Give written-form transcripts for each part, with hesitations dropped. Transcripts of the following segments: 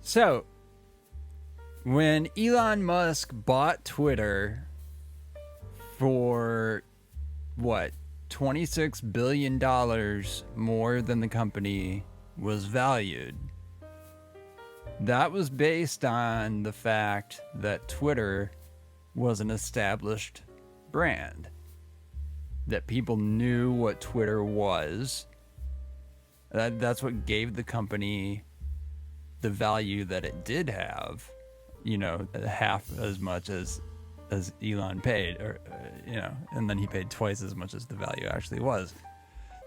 So, when Elon Musk bought Twitter for, what, $26 billion more than the company was valued, that was based on the fact that Twitter was an established brand. That people knew what Twitter was. That's what gave the company the value that it did have. Half as much as Elon paid, or and then he paid twice as much as the value actually was.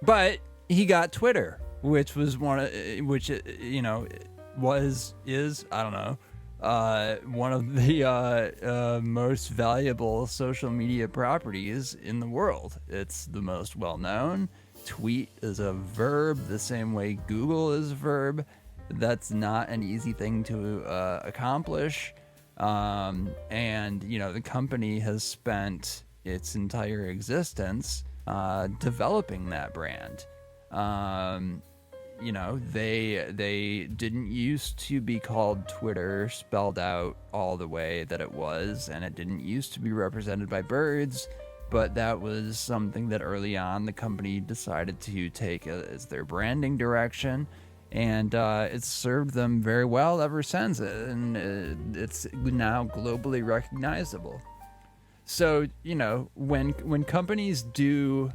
But he got Twitter, which was one of the most valuable social media properties in the world. It's the most well-known. Tweet is a verb the same way Google is a verb. That's not an easy thing to accomplish. The company has spent its entire existence developing that brand. They didn't used to be called Twitter spelled out all the way that it was, and it didn't used to be represented by birds, but that was something that early on the company decided to take as their branding direction, and it's served them very well ever since, and it's now globally recognizable. So, when companies do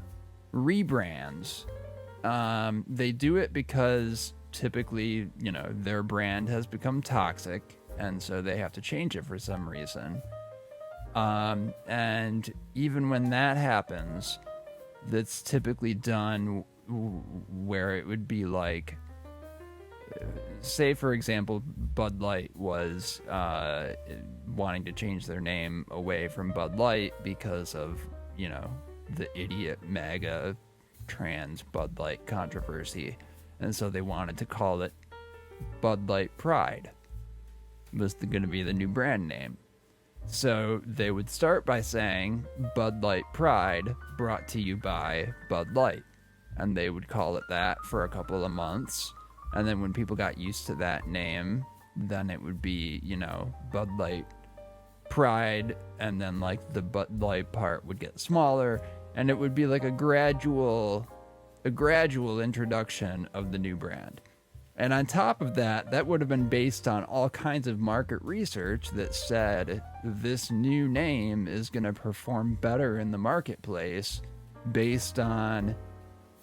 rebrands, they do it because typically, their brand has become toxic, and so they have to change it for some reason. And even when that happens, that's typically done where it would be like, say, for example, Bud Light was wanting to change their name away from Bud Light because of, the idiot MAGA trans Bud Light controversy, and so they wanted to call it Bud Light Pride was going to be the new brand name. So they would start by saying Bud Light Pride, brought to you by Bud Light, and they would call it that for a couple of months, and then when people got used to that name, then it would be, Bud Light Pride, and then like the Bud Light part would get smaller, and it would be like a gradual introduction of the new brand. And on top of that, that would have been based on all kinds of market research that said this new name is going to perform better in the marketplace based on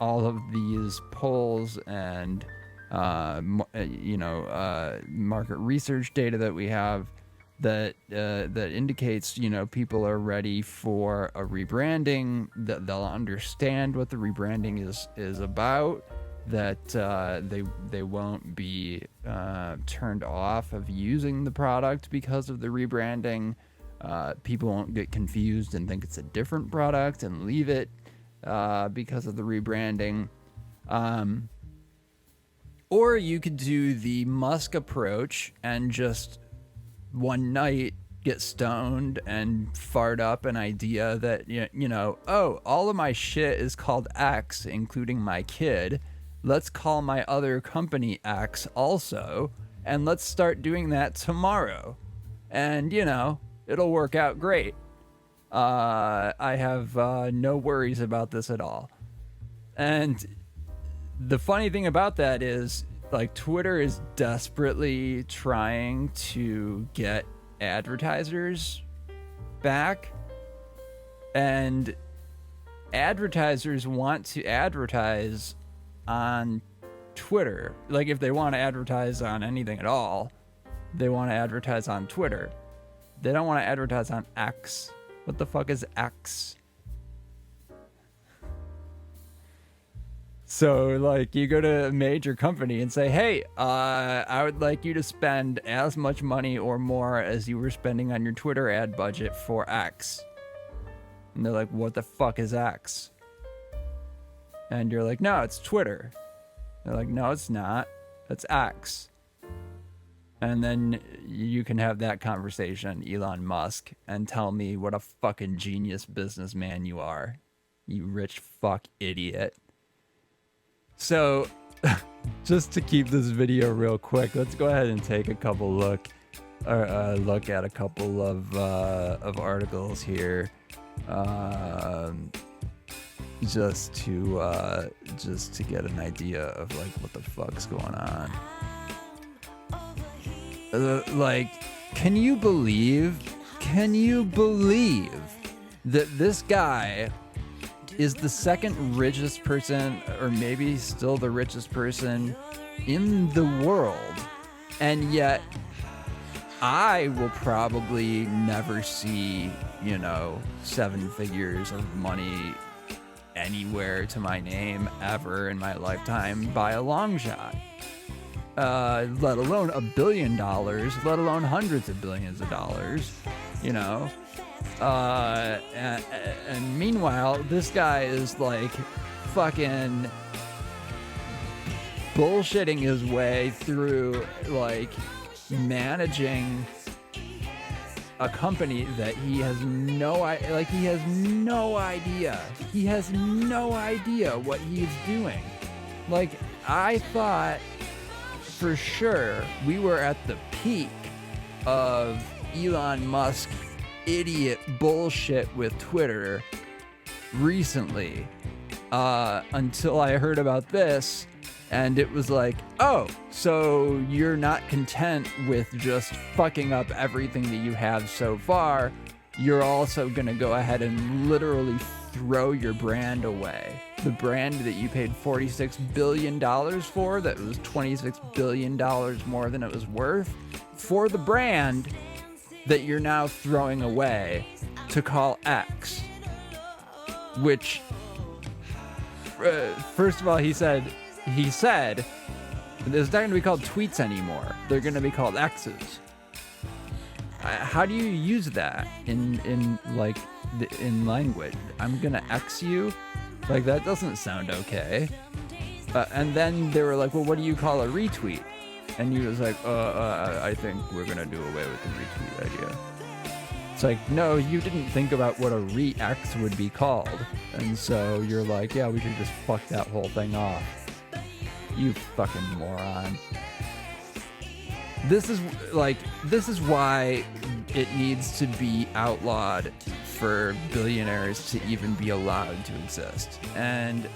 all of these polls and market research data that we have that indicates, people are ready for a rebranding, that they'll understand what the rebranding is about, that they won't be turned off of using the product because of the rebranding. People won't get confused and think it's a different product and leave it because of the rebranding. Or you could do the Musk approach and just one night get stoned and fart up an idea that, all of my shit is called X, including my kid. Let's call my other company X also, and let's start doing that tomorrow. And, it'll work out great. I have no worries about this at all. And the funny thing about that is, like, Twitter is desperately trying to get advertisers back, and advertisers want to advertise on Twitter. Like, if they want to advertise on anything at all, they want to advertise on Twitter. They don't want to advertise on X. What the fuck is X? So, like, you go to a major company and say, hey, I would like you to spend as much money or more as you were spending on your Twitter ad budget for X. And they're like, what the fuck is X? And you're like, no, it's Twitter. They're like, no, it's not. It's X. And then you can have that conversation, Elon Musk, and tell me what a fucking genius businessman you are. You rich fuck idiot. So just to keep this video real quick, let's go ahead and take a couple look at a couple of articles here, just to get an idea of like what the fuck's going on. Like, can you believe that this guy is the second richest person, or maybe still the richest person in the world, and yet I will probably never see, 7 figures of money anywhere to my name ever in my lifetime by a long shot. Let alone $1 billion, let alone hundreds of billions of dollars, and meanwhile, this guy is like fucking bullshitting his way through like managing a company that he has no idea what he's doing. Like, I thought for sure we were at the peak of Elon Musk idiot bullshit with Twitter recently, until I heard about this, and it was like, oh, so you're not content with just fucking up everything that you have so far, you're also gonna go ahead and literally throw your brand away. The brand that you paid $46 billion for, that was $26 billion more than it was worth, for the brand that you're now throwing away to call X. Which, first of all, he said it's not going to be called tweets anymore. They're going to be called X's. How do you use that in language? I'm going to X you? Like, that doesn't sound okay. And then they were like, well, what do you call a retweet? And he was like, I think we're going to do away with the retweet idea. It's like, no, you didn't think about what a re-X would be called. And so you're like, yeah, we should just fuck that whole thing off. You fucking moron. This is why it needs to be outlawed for billionaires to even be allowed to exist. And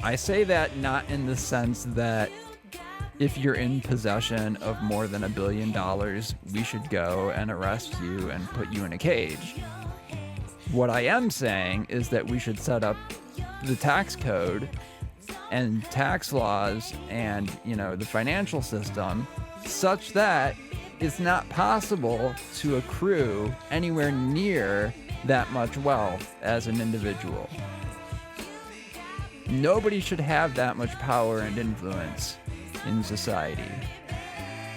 I say that not in the sense that if you're in possession of more than $1 billion, we should go and arrest you and put you in a cage. What I am saying is that we should set up the tax code and tax laws and, the financial system such that it's not possible to accrue anywhere near that much wealth as an individual. Nobody should have that much power and influence in society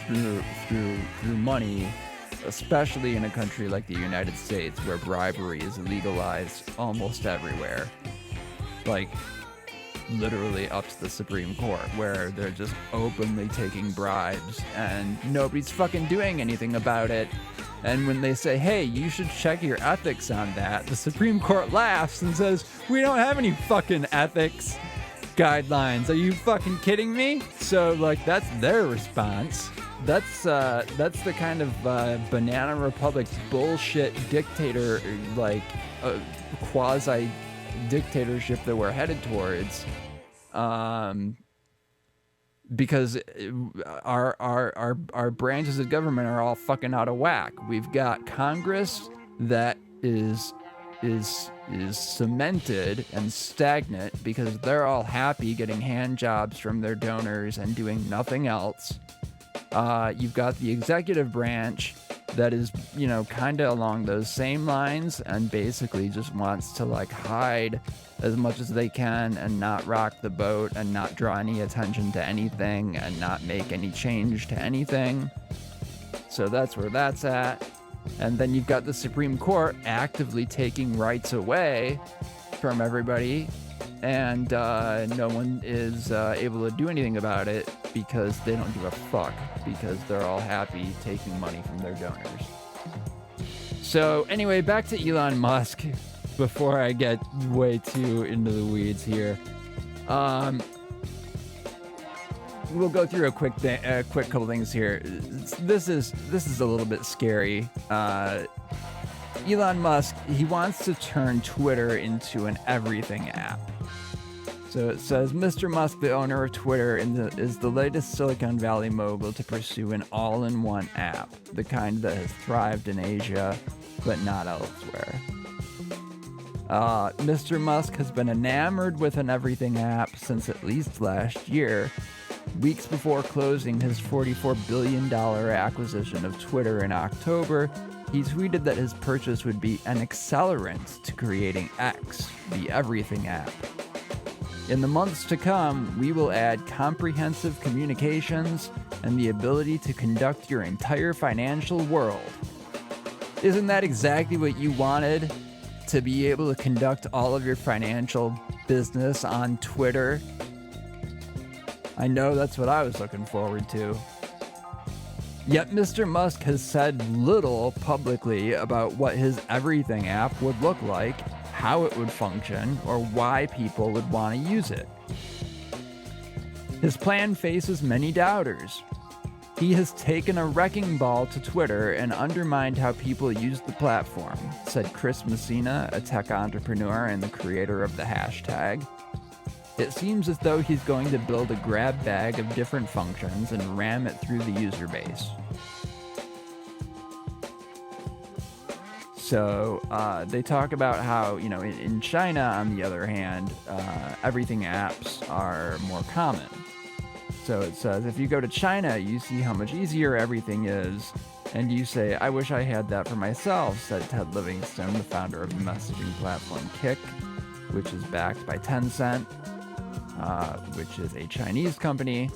through money, especially in a country like the United States, where bribery is legalized almost everywhere. Like, literally up to the Supreme Court, where they're just openly taking bribes and nobody's fucking doing anything about it. And when they say, hey, you should check your ethics on that, the Supreme Court laughs and says, we don't have any fucking ethics guidelines. Are you fucking kidding me? So, like, that's their response. That's the kind of banana republic bullshit dictator, like, quasi dictatorship that we're headed towards, because our branches of government are all fucking out of whack. We've got Congress that is cemented and stagnant because they're all happy getting hand jobs from their donors and doing nothing else. You've got the executive branch that is, kind of along those same lines and basically just wants to, like, hide as much as they can and not rock the boat and not draw any attention to anything and not make any change to anything. So that's where that's at. And then you've got the Supreme Court actively taking rights away from everybody, and no one is able to do anything about it because they don't give a fuck, because they're all happy taking money from their donors. So anyway, back to Elon Musk before I get way too into the weeds here. we'll go through a quick couple things here. This is a little bit scary. Elon Musk, he wants to turn Twitter into an everything app. So it says, Mr. Musk, the owner of Twitter, is the latest Silicon Valley mogul to pursue an all-in-one app, the kind that has thrived in Asia, but not elsewhere. Mr. Musk has been enamored with an everything app since at least last year, weeks before closing his $44 billion acquisition of Twitter in October. He tweeted that his purchase would be an accelerant to creating X, the everything app. In the months to come, we will add comprehensive communications and the ability to conduct your entire financial world. Isn't that exactly what you wanted? To be able to conduct all of your financial business on Twitter? I know that's what I was looking forward to. Yet Mr. Musk has said little publicly about what his everything app would look like, how it would function, or why people would want to use it. His plan faces many doubters. He has taken a wrecking ball to Twitter and undermined how people use the platform, said Chris Messina, a tech entrepreneur and the creator of the hashtag. It seems as though he's going to build a grab bag of different functions and ram it through the user base. So they talk about how, in China, on the other hand, everything apps are more common. So it says, if you go to China, you see how much easier everything is, and you say, I wish I had that for myself, said Ted Livingston, the founder of the messaging platform Kik, which is backed by Tencent, which is a Chinese company,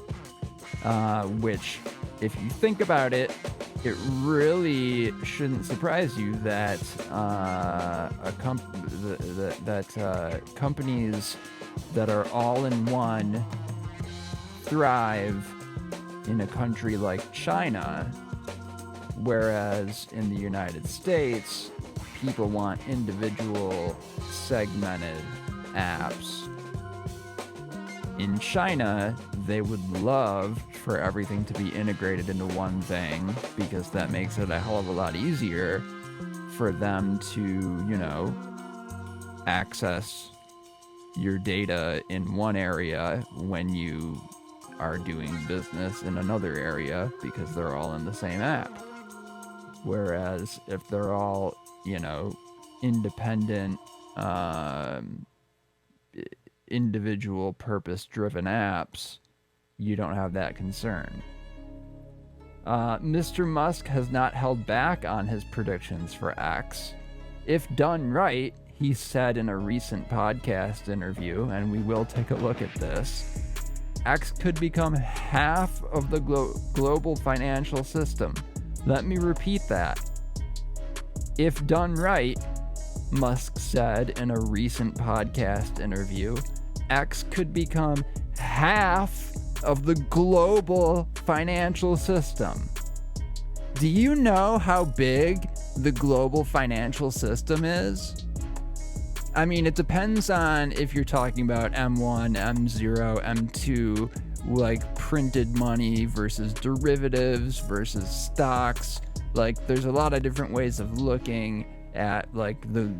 which, if you think about it, it really shouldn't surprise you that companies that are all in one thrive in a country like China, whereas in the United States, people want individual segmented apps. In China, they would love for everything to be integrated into one thing because that makes it a hell of a lot easier for them to, access your data in one area when you are doing business in another area because they're all in the same app. Whereas if they're all, independent, individual purpose-driven apps, you don't have that concern. Mr. Musk has not held back on his predictions for X. If done right, he said in a recent podcast interview, and we will take a look at this, X could become half of the global financial system. Let me repeat that. If done right, Musk said in a recent podcast interview, X could become half of the global financial system. Do you know how big the global financial system is? I mean, it depends on if you're talking about M1, M0, M2, like printed money versus derivatives versus stocks. Like, there's a lot of different ways of looking at, like, the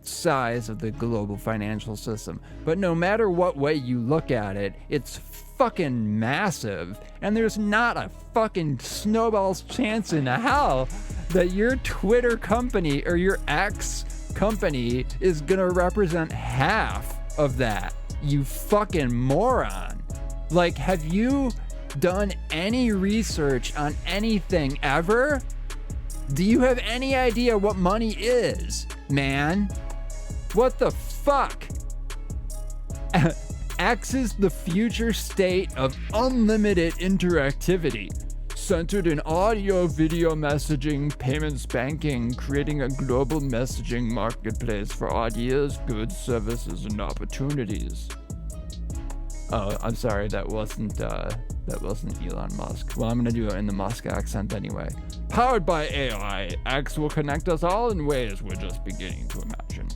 size of the global financial system. But no matter what way you look at it, it's fucking massive. And there's not a fucking snowball's chance in hell that your Twitter company or your X company is gonna represent half of that, you fucking moron. Like, have you done any research on anything ever? Do you have any idea what money is, man? What the fuck? X is the future state of unlimited interactivity, centered in audio, video messaging, payments, banking, creating a global messaging marketplace for ideas, goods, services, and opportunities. Oh, I'm sorry, that wasn't Elon Musk. Well, I'm gonna do it in the Musk accent anyway. Powered by AI, X will connect us all in ways we're just beginning to imagine.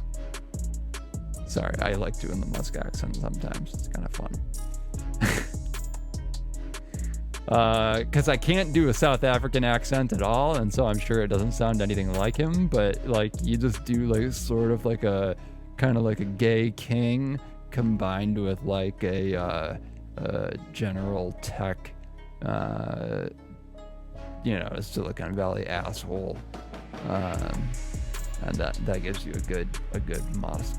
Sorry, I like doing the Musk accent sometimes. It's kind of fun. Because I can't do a South African accent at all, and so I'm sure it doesn't sound anything like him, but like you just do like sort of like a kind of like a gay king combined with like a general tech a Silicon Valley asshole, and that gives you a good Musk.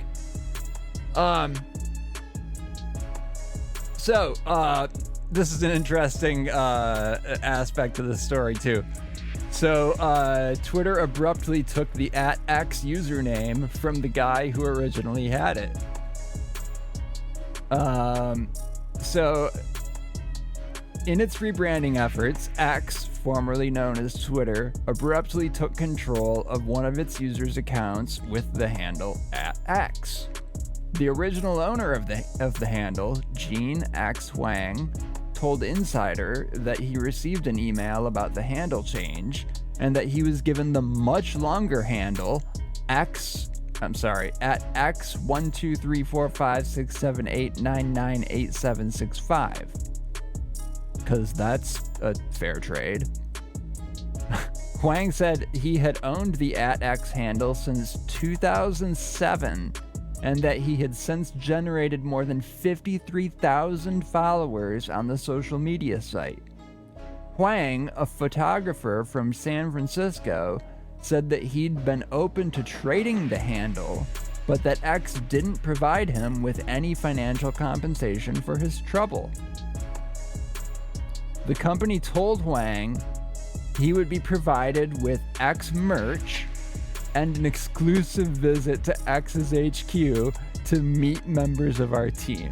So this is an interesting aspect of the story too. So Twitter abruptly took the @X username from the guy who originally had it. So in its rebranding efforts, X, formerly known as Twitter, abruptly took control of one of its users' accounts with the handle @X. The original owner of the handle, Gene X Huang, told Insider that he received an email about the handle change and that he was given the much longer handle @X123456789987765. Because that's a fair trade. Huang said he had owned the @X handle since 2007 and that he had since generated more than 53,000 followers on the social media site. Huang, a photographer from San Francisco, said that he'd been open to trading the handle, but that X didn't provide him with any financial compensation for his trouble. The company told Huang he would be provided with X merch and an exclusive visit to X's HQ to meet members of our team.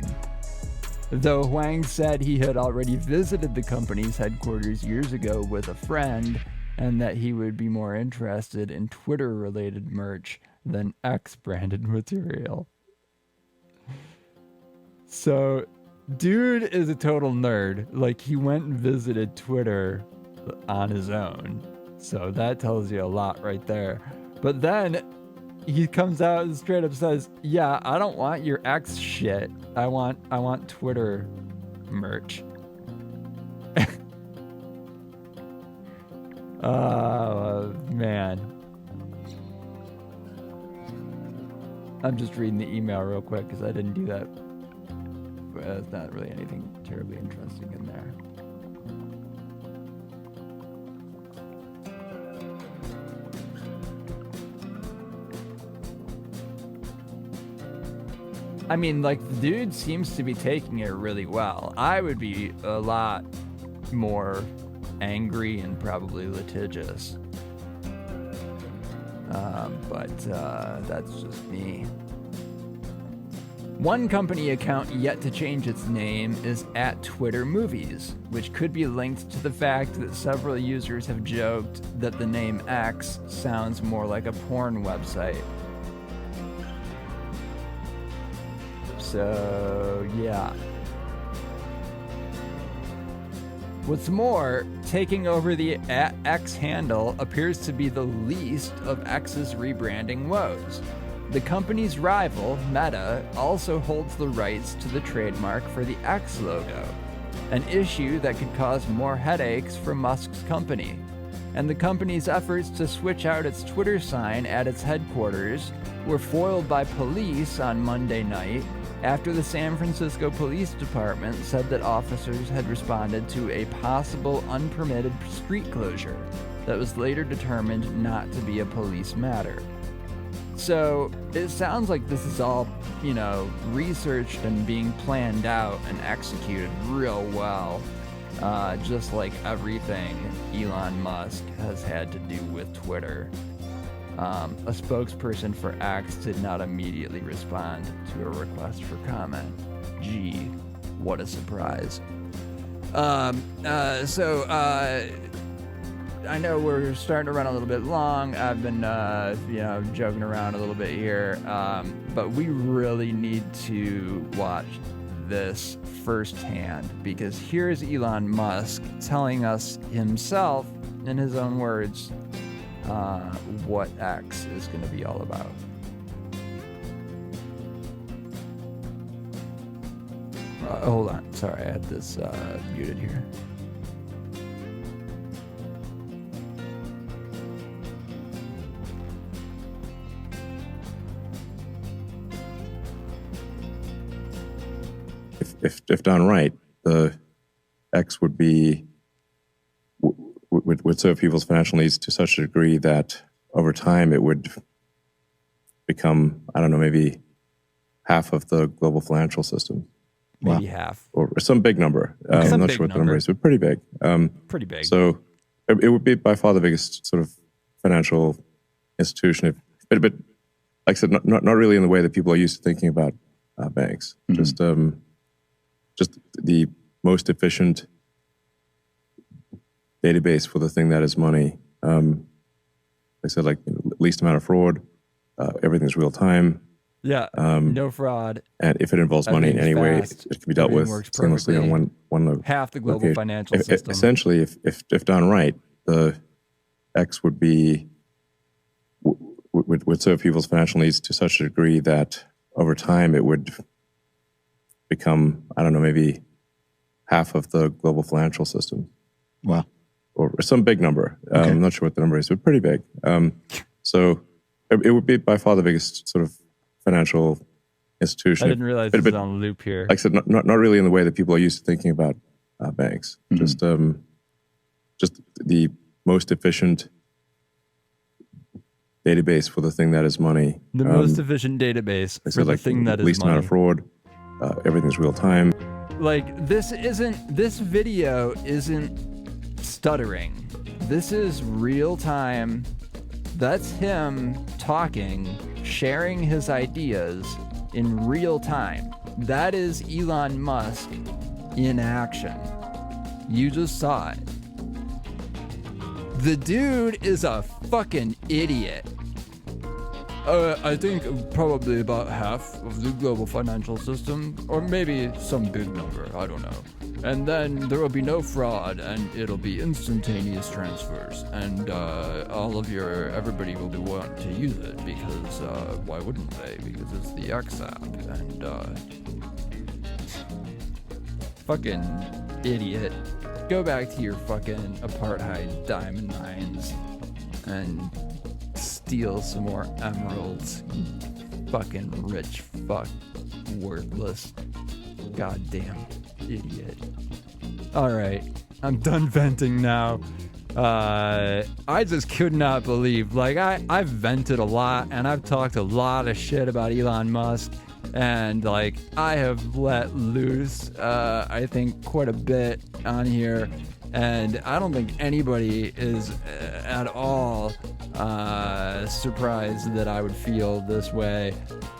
Though Huang said he had already visited the company's headquarters years ago with a friend and that he would be more interested in Twitter-related merch than X-branded material. So, dude is a total nerd. Like, he went and visited Twitter on his own. So that tells you a lot right there. But then he comes out and straight up says, yeah, I don't want your X shit. I want Twitter merch. Oh, man. I'm just reading the email real quick because I didn't do that. But there's not really anything terribly interesting in there. I mean, like, the dude seems to be taking it really well. I would be a lot more angry and probably litigious. But that's just me. One company account yet to change its name is @TwitterMovies, which could be linked to the fact that several users have joked that the name X sounds more like a porn website. So, yeah. What's more, taking over the @X handle appears to be the least of X's rebranding woes. The company's rival, Meta, also holds the rights to the trademark for the X logo, an issue that could cause more headaches for Musk's company. And the company's efforts to switch out its Twitter sign at its headquarters were foiled by police on Monday night after the San Francisco Police Department said that officers had responded to a possible unpermitted street closure that was later determined not to be a police matter. So it sounds like this is all, researched and being planned out and executed real well, just like everything Elon Musk has had to do with Twitter. A spokesperson for X did not immediately respond to a request for comment. Gee, what a surprise. I know we're starting to run a little bit long. I've been, joking around a little bit here, but we really need to watch this firsthand because here's Elon Musk telling us himself, in his own words, what X is going to be all about. Hold on. Sorry, I had this muted here. if done right, the X would be would serve people's financial needs to such a degree that over time it would become, I don't know, maybe half of the global financial system. Maybe half. Or some big number. I'm not sure what the number is, but pretty big. Pretty big. So it would be by far the biggest sort of financial institution. But like I said, not really in the way that people are used to thinking about banks. Mm-hmm. Just the most efficient database for the thing that is money. Like I said, like least amount of fraud. Everything's real time. Yeah, no fraud. And if it involves money in any way, it can be dealt with seamlessly on one half the global location. Financial system. Essentially, if done right, the X would be would serve people's financial needs to such a degree that over time it would become, I don't know, maybe half of the global financial system. Wow. Or some big number. I'm not sure what the number is, but pretty big. So it would be by far the biggest sort of financial institution. I didn't realize it was on loop here. Like I said, not really in the way that people are used to thinking about banks. Mm-hmm. Just the most efficient database for the thing that is money. The most efficient database for the thing that is money. Least amount of fraud. Everything's real time. Like this video isn't stuttering. This is real time. That's him talking, sharing his ideas in real time. That is Elon Musk in action. You just saw it. The dude is a fucking idiot. I think probably about half of the global financial system, or maybe some big number, I don't know. And then there will be no fraud, and it'll be instantaneous transfers, and everybody will be wanting to use it because why wouldn't they? Because it's the X app, and fucking idiot. Go back to your fucking apartheid diamond mines and steal some more emeralds. You fucking rich fuck, worthless, goddamn idiot. All right, I'm done venting now. I just could not believe, like, I've vented a lot and I've talked a lot of shit about Elon Musk, and like I have let loose I think quite a bit on here, and I don't think anybody is at all surprised that I would feel this way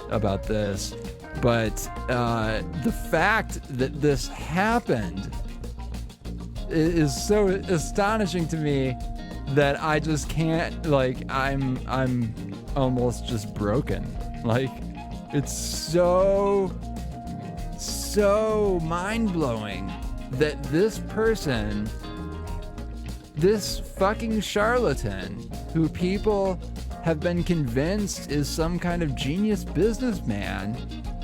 about this. But the fact that this happened is so astonishing to me that I just can't, like, I'm almost just broken. Like, it's so mind-blowing that this person, this fucking charlatan who people have been convinced is some kind of genius businessman,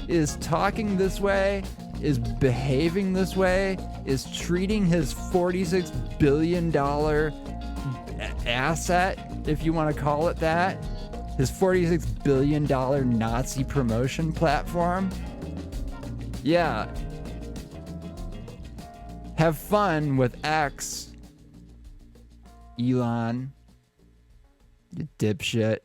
is talking this way, is behaving this way, is treating his $46 billion asset, if you want to call it that, his $46 billion Nazi promotion platform. Yeah. Have fun with X, Elon, you dipshit.